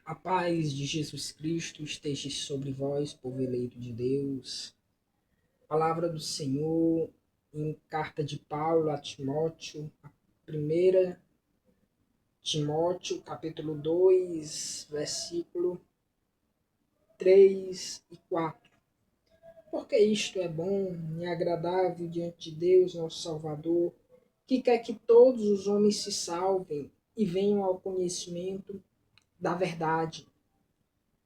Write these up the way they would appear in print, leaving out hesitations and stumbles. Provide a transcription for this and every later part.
A paz de Jesus Cristo esteja sobre vós, povo eleito de Deus. Palavra do Senhor em carta de Paulo a Timóteo, a primeira Timóteo, capítulo 2, versículo 3 e 4. Porque isto é bom e agradável diante de Deus, nosso Salvador, que quer que todos os homens se salvem e venham ao conhecimento da verdade.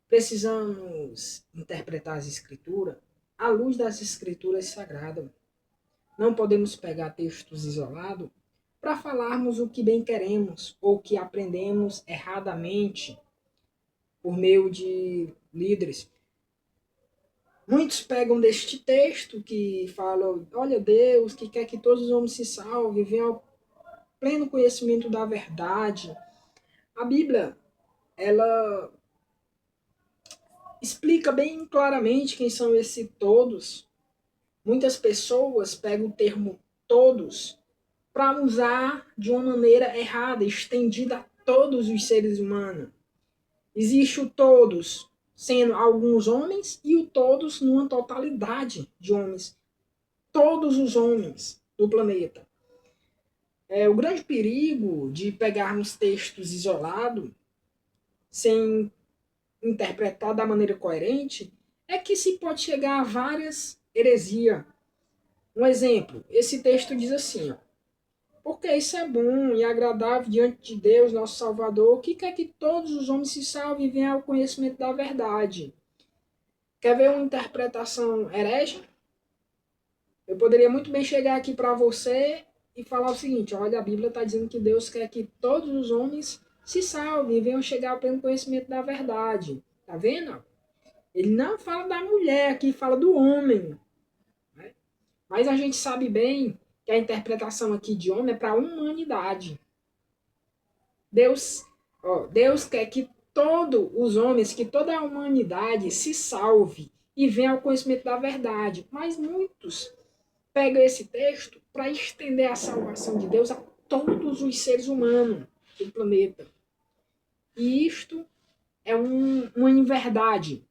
Precisamos interpretar as Escrituras à luz das Escrituras Sagradas. Não podemos pegar textos isolados para falarmos o que bem queremos ou que aprendemos erradamente por meio de líderes. Muitos pegam deste texto que falam, olha Deus, que quer que todos os homens se salvem, venham ao pleno conhecimento da verdade. A Bíblia, ela explica bem claramente quem são esses todos. Muitas pessoas pegam o termo todos para usar de uma maneira errada, estendida a todos os seres humanos. Existe o todos sendo alguns homens e o todos numa totalidade de homens. Todos os homens do planeta. O grande perigo de pegarmos textos isolados sem interpretar da maneira coerente é que se pode chegar a várias heresias. Um exemplo, esse texto diz assim, ó, porque isso é bom e agradável diante de Deus, nosso Salvador, que quer que todos os homens se salvem e venham ao conhecimento da verdade. Quer ver uma interpretação herege? Eu poderia muito bem chegar aqui para você e falar o seguinte, olha, a Bíblia está dizendo que Deus quer que todos os homens se salvem e venham chegar ao pleno conhecimento da verdade. Tá vendo? Ele não fala da mulher aqui, fala do homem. Né? Mas a gente sabe bem que a interpretação aqui de homem é para a humanidade. Deus quer que todos os homens, que toda a humanidade se salve e venha ao conhecimento da verdade. Mas muitos pegam esse texto para estender a salvação de Deus a todos os seres humanos do planeta. E isto é uma inverdade,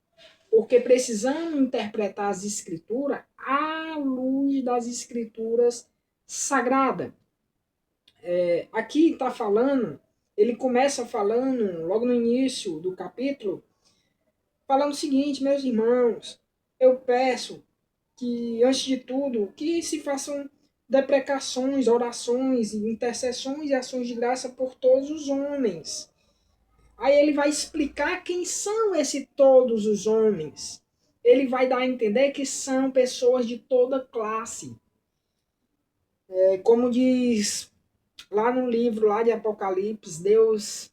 porque precisamos interpretar as escrituras à luz das escrituras sagradas. Aqui está falando, ele começa falando, logo no início do capítulo, falando o seguinte, meus irmãos, eu peço que, antes de tudo, que se façam deprecações, orações, intercessões e ações de graça por todos os homens. Aí ele vai explicar quem são esses todos os homens. Ele vai dar a entender que são pessoas de toda classe. Como diz lá no livro lá de Apocalipse, Deus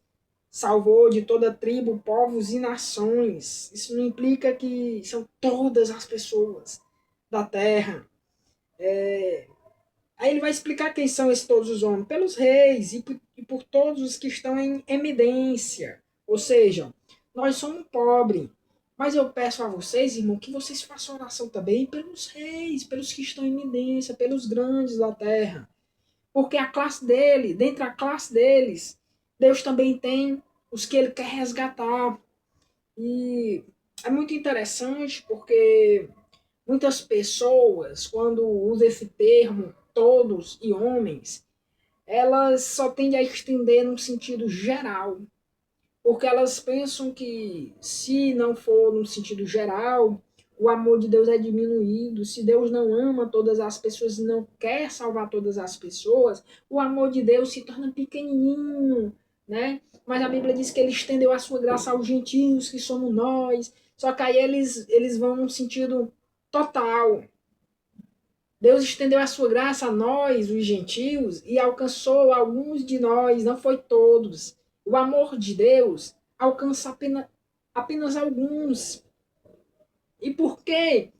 salvou de toda tribo, povos e nações. Isso não implica que são todas as pessoas da terra. Aí ele vai explicar quem são esses todos os homens. Pelos reis e por todos os que estão em eminência. Ou seja, nós somos pobres. Mas eu peço a vocês, irmão, que vocês façam oração também pelos reis, pelos que estão em eminência, pelos grandes da terra. Porque a classe dele, dentre a classe deles, Deus também tem os que ele quer resgatar. E é muito interessante porque muitas pessoas, quando usam esse termo, todos e homens, elas só tendem a estender num sentido geral. Porque elas pensam que se não for no sentido geral, o amor de Deus é diminuído. Se Deus não ama todas as pessoas e não quer salvar todas as pessoas, o amor de Deus se torna pequenininho, né? Mas a Bíblia diz que ele estendeu a sua graça aos gentios, que somos nós. Só que aí eles vão num sentido total. Deus estendeu a sua graça a nós, os gentios, e alcançou alguns de nós, não foi todos. O amor de Deus alcança apenas alguns. E por quê,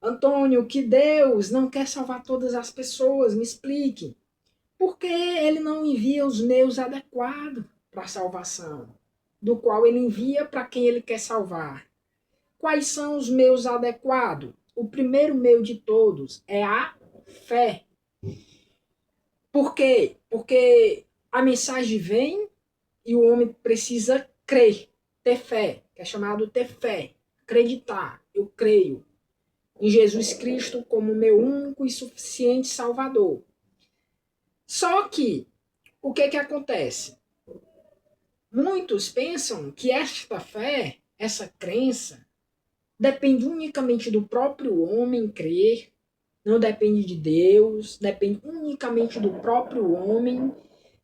Antônio, que Deus não quer salvar todas as pessoas? Me explique. Porque ele não envia os meios adequados para a salvação, do qual ele envia para quem ele quer salvar. Quais são os meios adequados? O primeiro meio de todos é a fé. Por quê? Porque a mensagem vem e o homem precisa crer, ter fé, que é chamado ter fé, acreditar. Eu creio em Jesus Cristo como meu único e suficiente Salvador. Só que, o que acontece? Muitos pensam que esta fé, essa crença, depende unicamente do próprio homem crer, não depende de Deus, depende unicamente do próprio homem,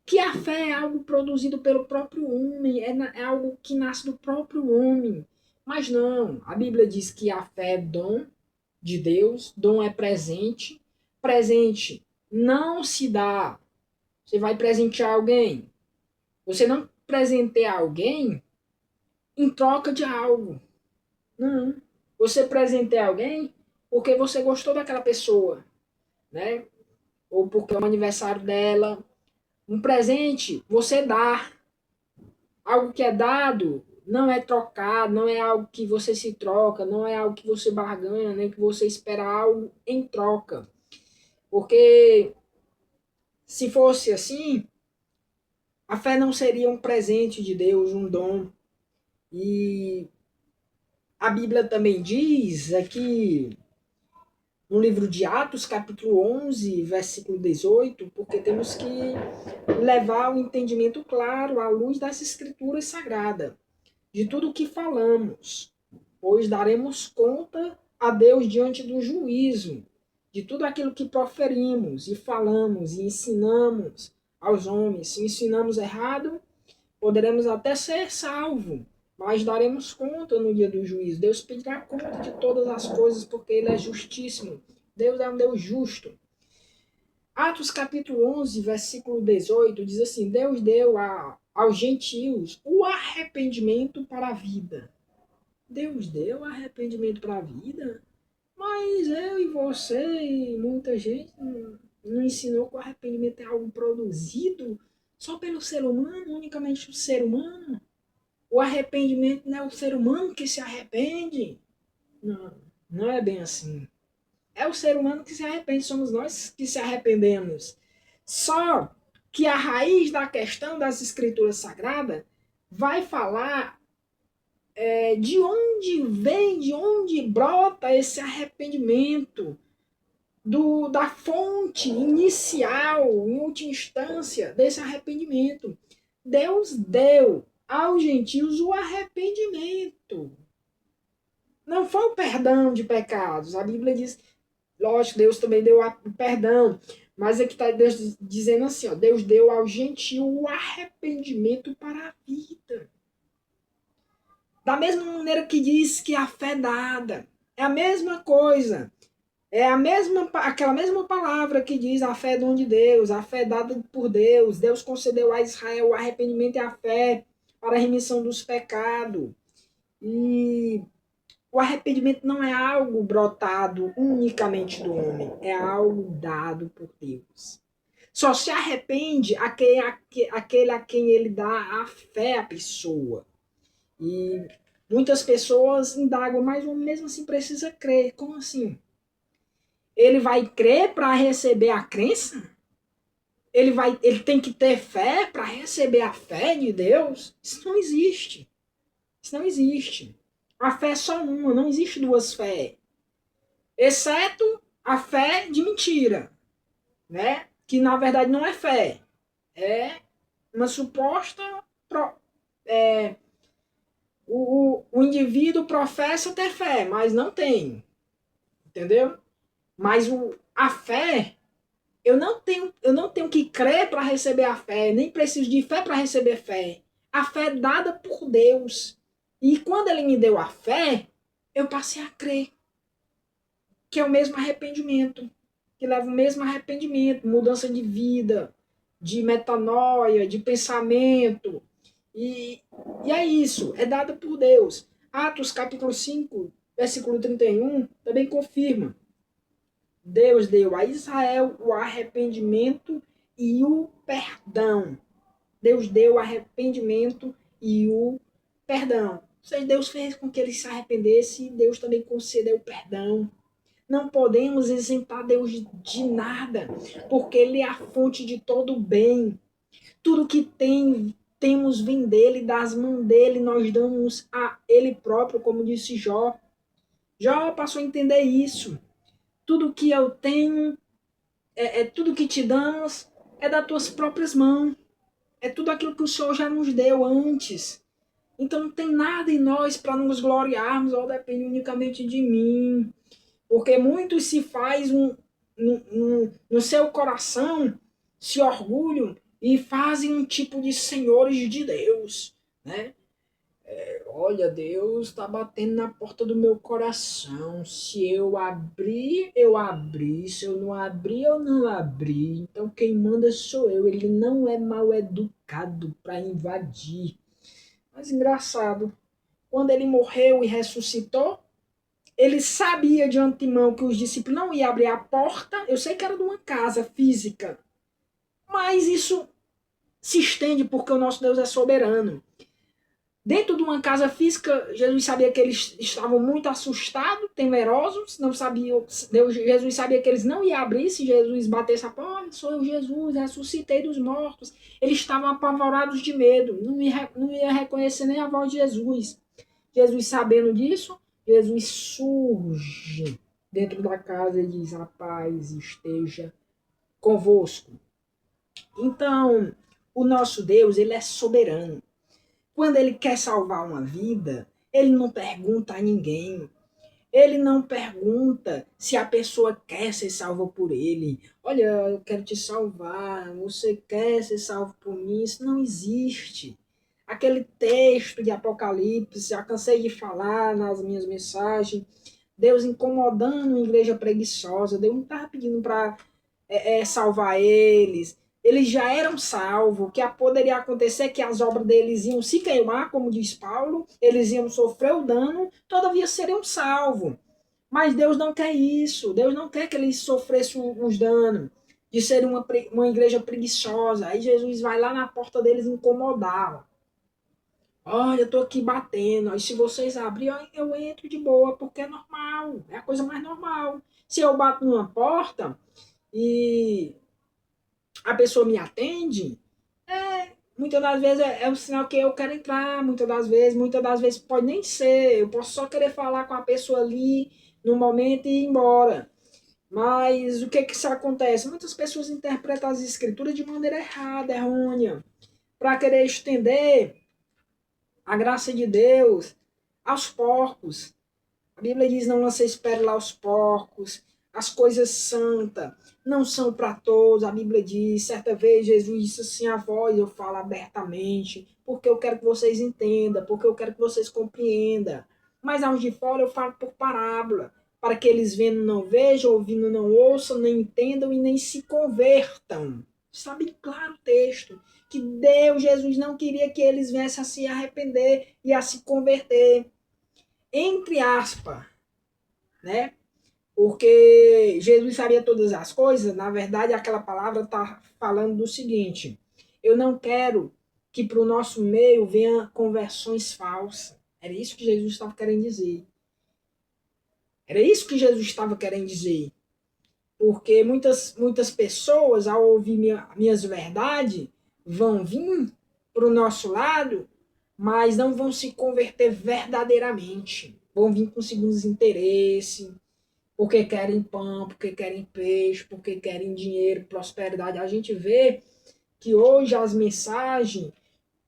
que a fé é algo produzido pelo próprio homem, é algo que nasce do próprio homem. Mas não, a Bíblia diz que a fé é dom de Deus, dom é presente, presente não se dá. Você vai presentear alguém, você não presenteia alguém em troca de algo. Não. Você presenteia alguém porque você gostou daquela pessoa, né? Ou porque é o aniversário dela. Um presente você dá. Algo que é dado não é trocado, não é algo que você se troca, não é algo que você barganha, nem que você espera algo em troca. Porque se fosse assim, a fé não seria um presente de Deus, um dom. E a Bíblia também diz aqui no livro de Atos, capítulo 11, versículo 18, porque temos que levar o entendimento claro à luz das escrituras sagradas, de tudo o que falamos, pois daremos conta a Deus diante do juízo, de tudo aquilo que proferimos e falamos e ensinamos aos homens. Se ensinamos errado, poderemos até ser salvos, mas daremos conta no dia do juízo. Deus pedirá conta de todas as coisas, porque Ele é justíssimo. Deus é um Deus justo. Atos capítulo 11, versículo 18, diz assim, Deus deu aos gentios o arrependimento para a vida. Deus deu arrependimento para a vida? Mas eu e você e muita gente não ensinou que o arrependimento é algo produzido só pelo ser humano, unicamente o ser humano. O arrependimento não é o ser humano que se arrepende. Não, não é bem assim. É o ser humano que se arrepende, somos nós que se arrependemos. Só que a raiz da questão das escrituras sagradas vai falar de onde vem, de onde brota esse arrependimento, da fonte inicial, em última instância, desse arrependimento. Deus deu aos gentios o arrependimento. Não foi o perdão de pecados. A Bíblia diz, lógico, Deus também deu o perdão, mas aqui está Deus dizendo assim, ó, Deus deu ao gentio o arrependimento para a vida. Da mesma maneira que diz que a fé dada é a mesma coisa. É aquela mesma palavra que diz a fé é dom de Deus, a fé dada por Deus. Deus concedeu a Israel o arrependimento e a fé para a remissão dos pecados. E o arrependimento não é algo brotado unicamente do homem, é algo dado por Deus. Só se arrepende aquele a quem ele dá a fé à pessoa. E muitas pessoas indagam, mas mesmo assim precisa crer. Como assim? Ele vai crer para receber a crença? Ele tem que ter fé para receber a fé de Deus? Isso não existe. Isso não existe. A fé é só uma, não existe duas fés. Exceto a fé de mentira, né? Que na verdade não é fé. É uma suposta. É, o indivíduo professa ter fé, mas não tem. Entendeu? Mas a fé, eu não tenho que crer para receber a fé, nem preciso de fé para receber fé. A fé é dada por Deus. E quando ele me deu a fé, eu passei a crer. Que é o mesmo arrependimento. Que leva o mesmo arrependimento, mudança de vida, de metanoia, de pensamento. E é isso, é dada por Deus. Atos capítulo 5, versículo 31, também confirma. Deus deu a Israel o arrependimento e o perdão. Deus deu o arrependimento e o perdão. Ou seja, Deus fez com que eles se arrependessem e Deus também concedeu o perdão. Não podemos isentar Deus de nada, porque Ele é a fonte de todo o bem. Tudo que tem temos vem dele, das mãos dele, nós damos a ele próprio, como disse Jó. Jó passou a entender isso. Tudo que eu tenho, tudo que te damos, é das tuas próprias mãos. É tudo aquilo que o Senhor já nos deu antes. Então não tem nada em nós para nos gloriarmos, ou depende unicamente de mim. Porque muitos se faz no seu coração, se orgulham e fazem um tipo de senhores de Deus, né? Olha, Deus está batendo na porta do meu coração. Se eu abrir, eu abri. Se eu não abrir, eu não abri. Então quem manda sou eu. Ele não é mal educado para invadir. Mas engraçado, quando ele morreu e ressuscitou, ele sabia de antemão que os discípulos não iam abrir a porta. Eu sei que era de uma casa física, mas isso se estende porque o nosso Deus é soberano. Dentro de uma casa física, Jesus sabia que eles estavam muito assustados, temerosos, não sabiam, Jesus sabia que eles não iam abrir se Jesus batesse a porta. Sou eu, Jesus, ressuscitei dos mortos. Eles estavam apavorados de medo, não ia reconhecer nem a voz de Jesus. Jesus, sabendo disso, Jesus surge dentro da casa e diz: a paz esteja convosco. Então, o nosso Deus, ele é soberano. Quando ele quer salvar uma vida, ele não pergunta a ninguém. Ele não pergunta se a pessoa quer ser salva por ele. Olha, eu quero te salvar, você quer ser salvo por mim? Isso não existe. Aquele texto de Apocalipse, já cansei de falar nas minhas mensagens, Deus incomodando a igreja preguiçosa, Deus não estava pedindo para salvar eles. Eles já eram salvos. O que poderia acontecer é que as obras deles iam se queimar, como diz Paulo, eles iam sofrer o dano, todavia seriam salvos. Mas Deus não quer isso. Deus não quer que eles sofressem os danos de serem uma igreja preguiçosa. Aí Jesus vai lá na porta deles incomodar. Olha, eu tô aqui batendo. Aí se vocês abrirem, eu entro de boa, porque é normal. É a coisa mais normal. Se eu bato numa porta e a pessoa me atende, muitas das vezes é um sinal que eu quero entrar, muitas das vezes pode nem ser, eu posso só querer falar com a pessoa ali no momento e ir embora. Mas o que que isso acontece? Muitas pessoas interpretam as escrituras de maneira errada, errônea, para querer estender a graça de Deus aos porcos. A Bíblia diz: não lanceis pérola aos porcos. As coisas santas não são para todos. A Bíblia diz: certa vez Jesus disse assim: a voz eu falo abertamente, porque eu quero que vocês entendam, porque eu quero que vocês compreendam. Mas aos de fora eu falo por parábola, para que eles vendo não vejam, ouvindo não ouçam, nem entendam e nem se convertam. Está bem claro o texto, que Deus, Jesus, não queria que eles viessem a se arrepender e a se converter. Entre aspas, né? Porque Jesus sabia todas as coisas, na verdade aquela palavra está falando do seguinte: eu não quero que para o nosso meio venha conversões falsas. Era isso que Jesus estava querendo dizer. Era isso que Jesus estava querendo dizer. Porque muitas pessoas, ao ouvir minhas verdades, vão vir para o nosso lado, mas não vão se converter verdadeiramente. Vão vir com segundos interesses, porque querem pão, porque querem peixe, porque querem dinheiro, prosperidade. A gente vê que hoje as mensagens,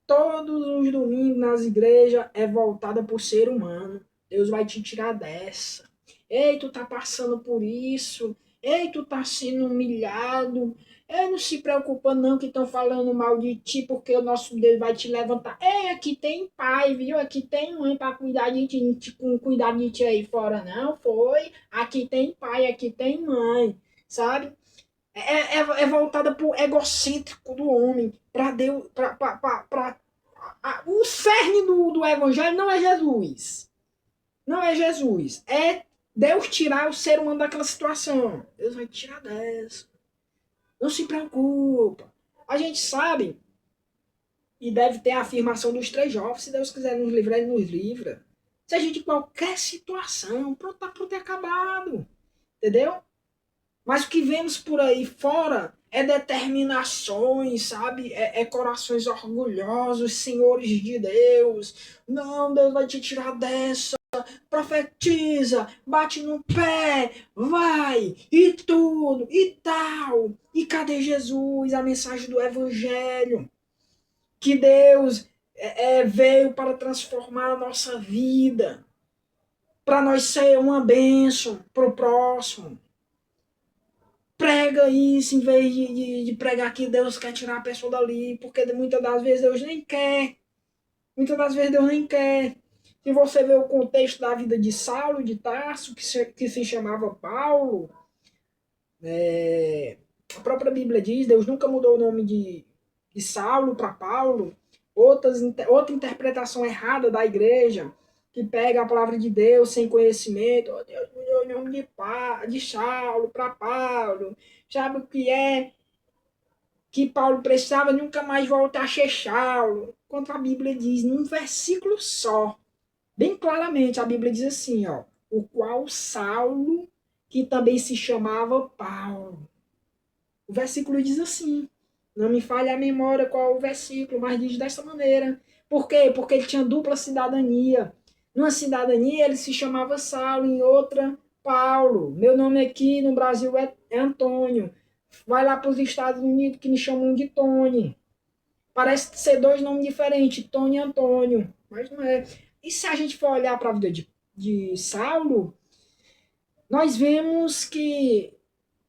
todos os domingos nas igrejas, é voltada para o ser humano. Deus vai te tirar dessa. Ei, tu tá passando por isso. Ei, tu tá sendo humilhado. Ei, não se preocupa não que estão falando mal de ti, porque o nosso Deus vai te levantar. Ei, aqui tem pai, viu? Aqui tem mãe para cuidar de ti, cuidar de ti aí fora, não foi? Aqui tem pai, aqui tem mãe, sabe? É voltada pro egocêntrico do homem, para Deus, o cerne do evangelho não é Jesus. Não é Jesus. É Deus tirar o ser humano daquela situação. Deus vai tirar dessa. Não se preocupa. A gente sabe e deve ter a afirmação dos três jovens. Se Deus quiser nos livrar, Ele nos livra. Seja de qualquer situação. Pronto, tá pronto e acabado. Entendeu? Mas o que vemos por aí fora é determinações, sabe? É corações orgulhosos, senhores de Deus. Não, Deus vai te tirar dessa. Profetiza, bate no pé, vai, e tudo, e tal. E cadê Jesus, a mensagem do Evangelho? Que Deus veio para transformar a nossa vida, para nós ser uma bênção para o próximo. Prega isso em vez de pregar que Deus quer tirar a pessoa dali, porque muitas das vezes Deus nem quer. Muitas das vezes Deus nem quer. Se você vê o contexto da vida de Saulo de Tarso, que se chamava Paulo, a própria Bíblia diz, Deus nunca mudou o nome de Saulo para Paulo. Outra interpretação errada da igreja, que pega a palavra de Deus sem conhecimento. Oh, Deus mudou o nome de Saulo para Paulo. Sabe o que é? Que Paulo precisava nunca mais voltar a ser Saulo. Quanto a Bíblia diz, num versículo só, bem claramente, a Bíblia diz assim, ó, o qual Saulo, que também se chamava Paulo. O versículo diz assim, não me falha a memória qual é o versículo, mas diz dessa maneira. Por quê? Porque ele tinha dupla cidadania. Numa cidadania ele se chamava Saulo, em outra Paulo. Meu nome aqui no Brasil é Antônio. Vai lá para os Estados Unidos que me chamam de Tony. Parece ser dois nomes diferentes, Tony e Antônio, mas não é. E se a gente for olhar para a vida de Saulo, nós vemos que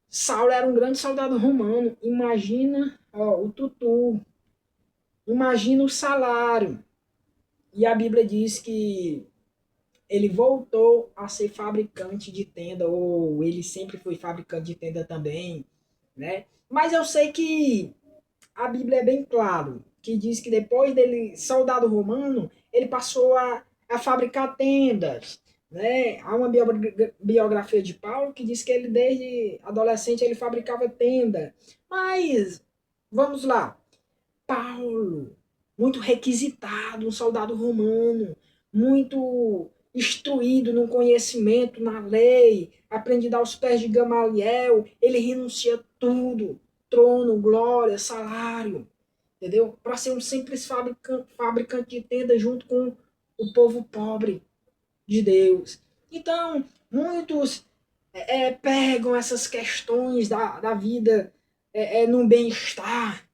Saulo era um grande soldado romano. Imagina o tutu, imagina o salário. E a Bíblia diz que ele voltou a ser fabricante de tenda, ou ele sempre foi fabricante de tenda também, né? Mas eu sei que a Bíblia é bem claro, que diz que depois dele, soldado romano, ele passou a fabricar tendas, né? Há uma biografia de Paulo que diz que ele, desde adolescente, ele fabricava tenda. Mas, vamos lá, Paulo, muito requisitado, um soldado romano, muito instruído no conhecimento, na lei, aprendido aos pés de Gamaliel, ele renuncia tudo, trono, glória, salário, entendeu? Para ser um simples fabricante de tenda junto com o povo pobre de Deus. Então, muitos pegam essas questões da vida no bem-estar,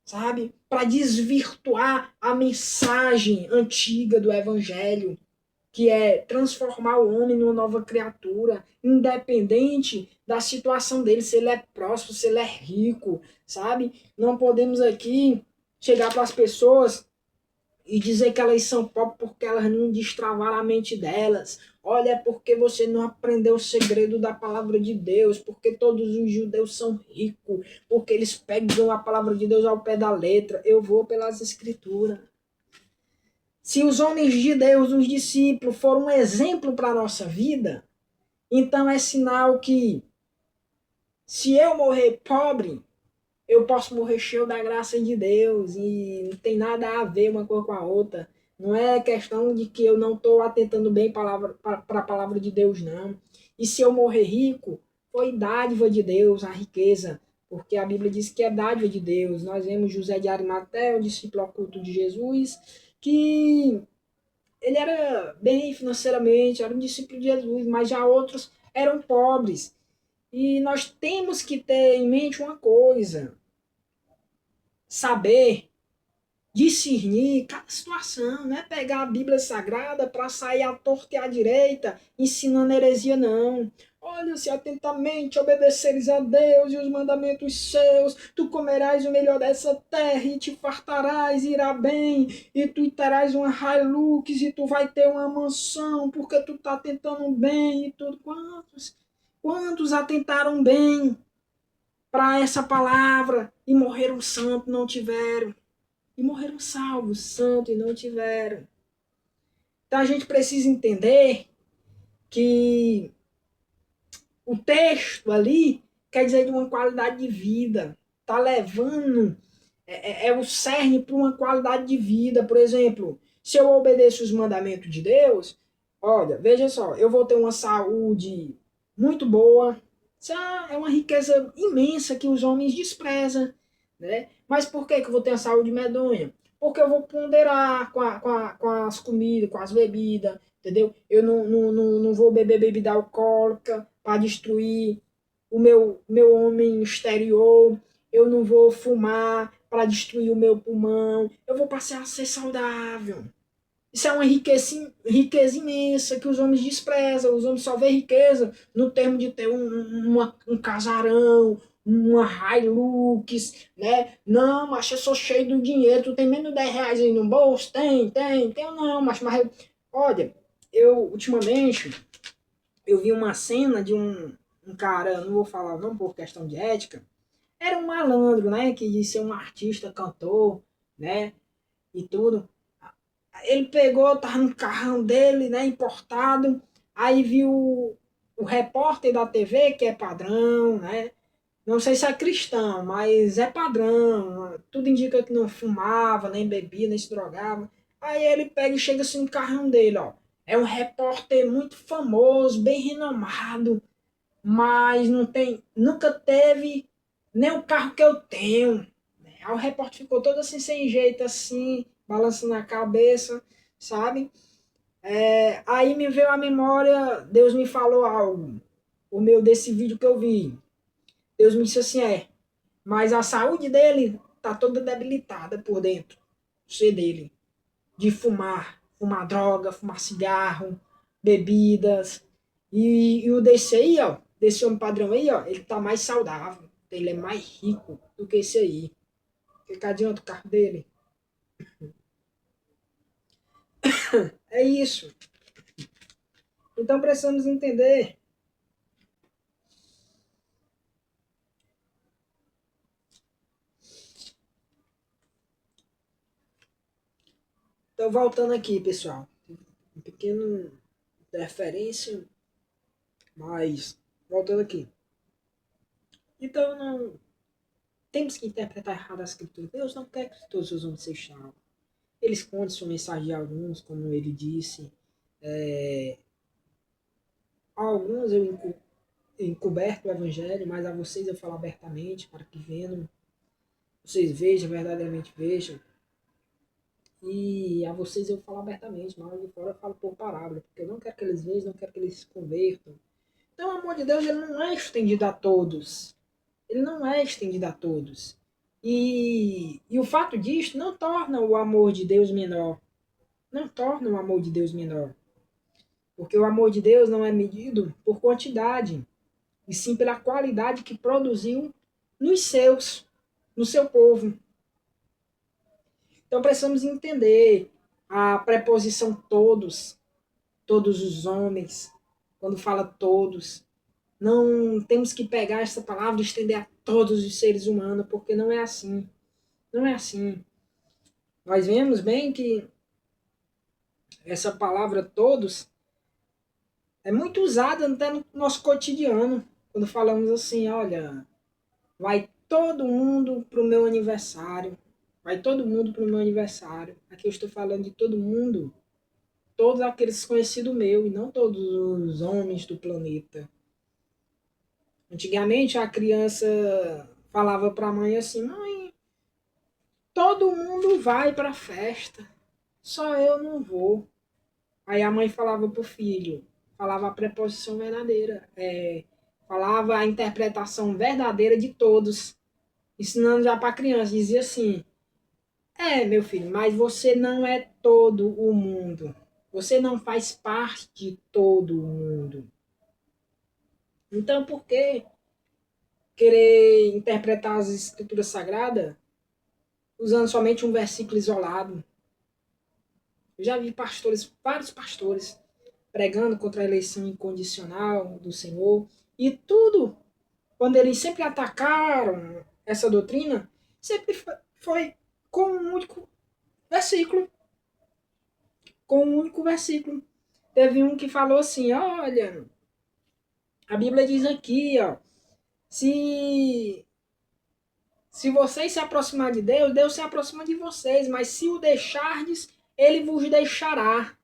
sabe? Para desvirtuar a mensagem antiga do Evangelho, que é transformar o homem numa nova criatura, independente da situação dele, se ele é próspero, se ele é rico, sabe? Não podemos aqui chegar para as pessoas e dizer que elas são pobres porque elas não destravaram a mente delas. Olha, é porque você não aprendeu o segredo da palavra de Deus, porque todos os judeus são ricos, porque eles pegam a palavra de Deus ao pé da letra. Eu vou pelas escrituras. Se os homens de Deus, os discípulos, foram um exemplo para a nossa vida, então é sinal que se eu morrer pobre, eu posso morrer cheio da graça de Deus e não tem nada a ver uma coisa com a outra. Não é questão de que eu não estou atentando bem para a palavra de Deus, não. E se eu morrer rico, foi dádiva de Deus, a riqueza, porque a Bíblia diz que é dádiva de Deus. Nós vemos José de Arimateia, o discípulo oculto de Jesus, que ele era bem financeiramente, era um discípulo de Jesus, mas já outros eram pobres. E nós temos que ter em mente uma coisa, saber discernir cada situação, não é pegar a Bíblia Sagrada para sair à torta e à direita ensinando heresia, não. Olha, se atentamente obedeceres a Deus e os mandamentos seus, tu comerás o melhor dessa terra e te fartarás, irá bem, e tu terás uma Hilux e tu vai ter uma mansão, porque tu tá tentando bem e tudo. Quantos atentaram bem para essa palavra e morreram santos, não tiveram? E morreram salvos, santos, e não tiveram. Então a gente precisa entender que o texto ali quer dizer de uma qualidade de vida. Está levando o cerne para uma qualidade de vida. Por exemplo, se eu obedeço os mandamentos de Deus, olha, veja só, eu vou ter uma saúde muito boa, Isso é uma riqueza imensa que os homens desprezam, né? Mas por que eu vou ter a saúde medonha? Porque eu vou ponderar com as comidas, com as bebidas, entendeu? Eu não vou beber bebida alcoólica para destruir o meu homem exterior. Eu não vou fumar para destruir o meu pulmão. Eu vou passar a ser saudável. Isso é uma riqueza imensa que os homens desprezam. Os homens só vêem riqueza no termo de ter um casarão, uma Hilux, né? Não, mas eu sou cheio do dinheiro. Tu tem menos de 10 reais aí no bolso? Tenho não, mas olha, eu ultimamente eu vi uma cena de um cara, não vou falar não por questão de ética, era um malandro, né? Que disse ser um artista, cantor, né? E tudo. Ele pegou, tava no carrão dele, né, importado, aí viu o repórter da TV, que é padrão, né, não sei se é cristão, mas é padrão, tudo indica que não fumava, nem bebia, nem se drogava, aí ele pega e chega assim no carrão dele, ó, é um repórter muito famoso, bem renomado, mas não tem, nunca teve nem o carro que eu tenho. Aí o repórter ficou todo assim, sem jeito, assim, balançando a cabeça, sabe? Aí me veio à memória, Deus me falou algo, o meu desse vídeo que eu vi. Deus me disse assim, mas a saúde dele tá toda debilitada por dentro, o ser dele, de fumar droga, fumar cigarro, bebidas. E o desse aí, ó, desse homem padrão aí, ó, ele tá mais saudável, ele é mais rico do que esse aí. Que adianta o carro dele? É isso. Então precisamos entender. Então, voltando aqui, pessoal. Um pequeno interferência, mas voltando aqui. Então, não temos que interpretar errado a escritura. Deus não quer que todos os homens sejam salvos. Ele esconde sua mensagem de alguns, como ele disse. É, a alguns eu encoberto o evangelho, mas a vocês eu falo abertamente, para que vendo, vocês vejam, verdadeiramente vejam. E a vocês eu falo abertamente, mas de fora eu falo por parábola, porque eu não quero que eles vejam, não quero que eles se convertam. Então o amor de Deus ele não é estendido a todos. Ele não é estendido a todos. E o fato disto não torna o amor de Deus menor. Não torna o amor de Deus menor. Porque o amor de Deus não é medido por quantidade, e sim pela qualidade que produziu nos seus, no seu povo. Então precisamos entender a preposição todos, todos os homens, quando fala todos. Não temos que pegar essa palavra e estender a todos os seres humanos, porque não é assim. Não é assim. Nós vemos bem que essa palavra todos é muito usada até no nosso cotidiano, quando falamos assim, olha, vai todo mundo pro meu aniversário. Vai todo mundo pro meu aniversário. Aqui eu estou falando de todo mundo, todos aqueles conhecidos meu, e não todos os homens do planeta. Antigamente a criança falava para a mãe assim: mãe, todo mundo vai para a festa, só eu não vou. Aí a mãe falava para o filho, falava a preposição verdadeira, falava a interpretação verdadeira de todos, ensinando já para a criança. Dizia assim: meu filho, mas você não é todo o mundo. Você não faz parte de todo o mundo. Então, por que querer interpretar as escrituras sagradas usando somente um versículo isolado? Eu já vi pastores, vários pastores, pregando contra a eleição incondicional do Senhor. E tudo, quando eles sempre atacaram essa doutrina, sempre foi com um único versículo. Com um único versículo. Teve um que falou assim, olha, a Bíblia diz aqui, ó, se se vocês se aproximar de Deus, Deus se aproxima de vocês, mas se o deixardes, ele vos deixará.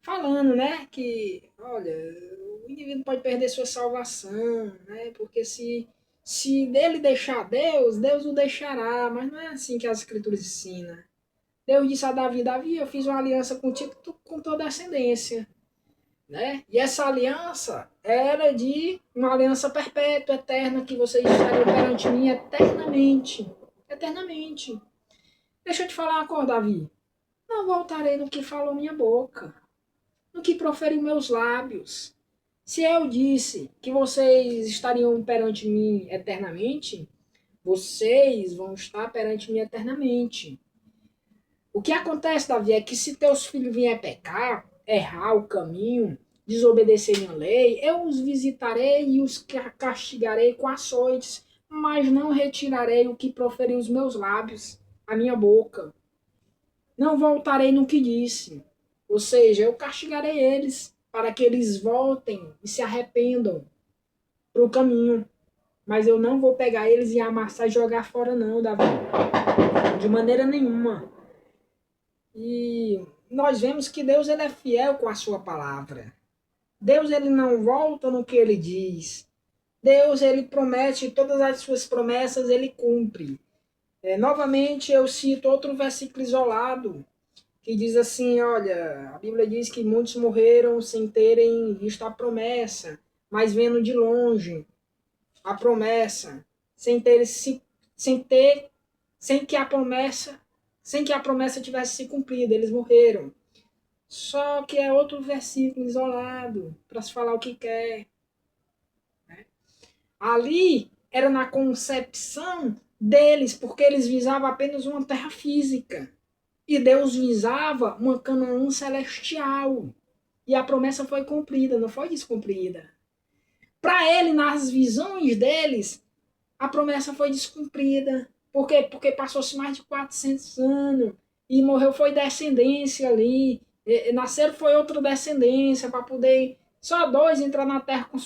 Falando, né, que, olha, o indivíduo pode perder sua salvação, né? Porque se dele deixar Deus, Deus o deixará, mas não é assim que as escrituras ensinam. Deus disse a Davi, Davi, eu fiz uma aliança contigo com tua descendência, né? E essa aliança era de uma aliança perpétua, eterna, que vocês estariam perante mim eternamente. Eternamente. Deixa eu te falar uma coisa, Davi. Não voltarei no que falou minha boca, no que proferiu meus lábios. Se eu disse que vocês estariam perante mim eternamente, vocês vão estar perante mim eternamente. O que acontece, Davi, é que se teus filhos vierem pecar, errar o caminho, desobedecerem a lei, eu os visitarei e os castigarei com açoites, mas não retirarei o que proferiu os meus lábios, a minha boca. Não voltarei no que disse. Ou seja, eu castigarei eles para que eles voltem e se arrependam para o caminho. Mas eu não vou pegar eles e amassar e jogar fora, não, Davi. De maneira nenhuma. E nós vemos que Deus ele é fiel com a sua palavra. Deus ele não volta no que ele diz. Deus ele promete, todas as suas promessas ele cumpre. Novamente eu cito outro versículo isolado, que diz assim, olha, a Bíblia diz que muitos morreram sem terem visto a promessa, mas vendo de longe a promessa, sem ter, sem que a promessa tivesse se cumprido, eles morreram. Só que é outro versículo isolado, para se falar o que quer. Né? Ali era na concepção deles, porque eles visavam apenas uma terra física. E Deus visava uma Canaã celestial. E a promessa foi cumprida, não foi descumprida. Para ele, nas visões deles, a promessa foi descumprida. Por quê? Porque passou-se mais de 400 anos e morreu foi descendência ali. Nasceram foi outra descendência para poder só dois entrar na terra com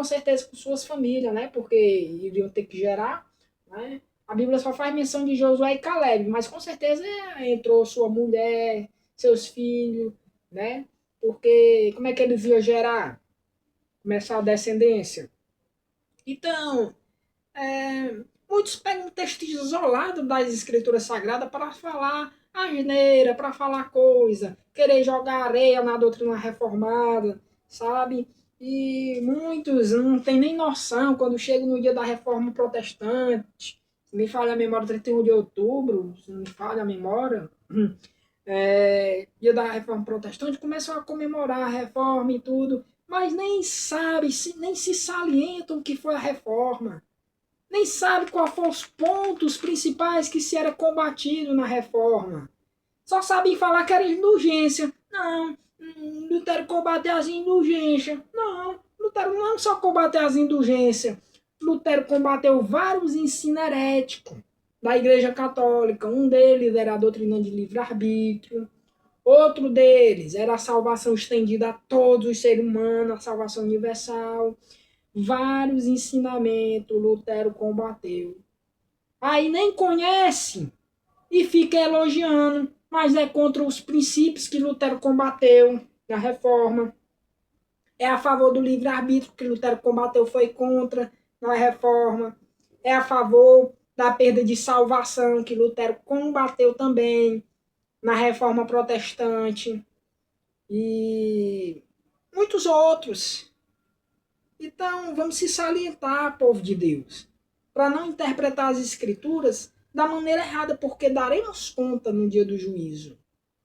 certeza com suas famílias, né? Porque iriam ter que gerar, né? A Bíblia só faz menção de Josué e Caleb, mas com certeza entrou sua mulher, seus filhos, né? Porque como é que eles iam gerar? Começar a descendência? Então, muitos pegam um texto isolado das escrituras sagradas para falar asneira, para falar coisa, querer jogar areia na doutrina reformada, sabe? E muitos não têm nem noção quando chegam no dia da reforma protestante, se me falha a memória, 31 de outubro, se não me falha a memória, dia da reforma protestante, começam a comemorar a reforma e tudo, mas nem sabe, nem se salientam o que foi a reforma, nem sabe quais foram os pontos principais que se era combatido na reforma. Só sabem falar que era indulgência. Não, Lutero combateu as indulgências. Não, Lutero não só combateu as indulgências. Lutero combateu vários ensinos heréticos da Igreja Católica. Um deles era a doutrina de livre-arbítrio. Outro deles era a salvação estendida a todos os seres humanos, a salvação universal. Vários ensinamentos Lutero combateu. Aí nem conhece e fica elogiando, mas é contra os princípios que Lutero combateu na reforma. É a favor do livre-arbítrio que Lutero combateu, foi contra na reforma. É a favor da perda de salvação que Lutero combateu também na reforma protestante. E muitos outros. Então, vamos se salientar, povo de Deus, para não interpretar as escrituras da maneira errada, porque daremos conta no dia do juízo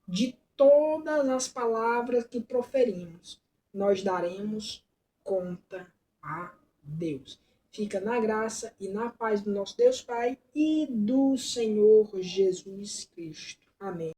de todas as palavras que proferimos. Nós daremos conta a Deus. Fica na graça e na paz do nosso Deus Pai e do Senhor Jesus Cristo. Amém.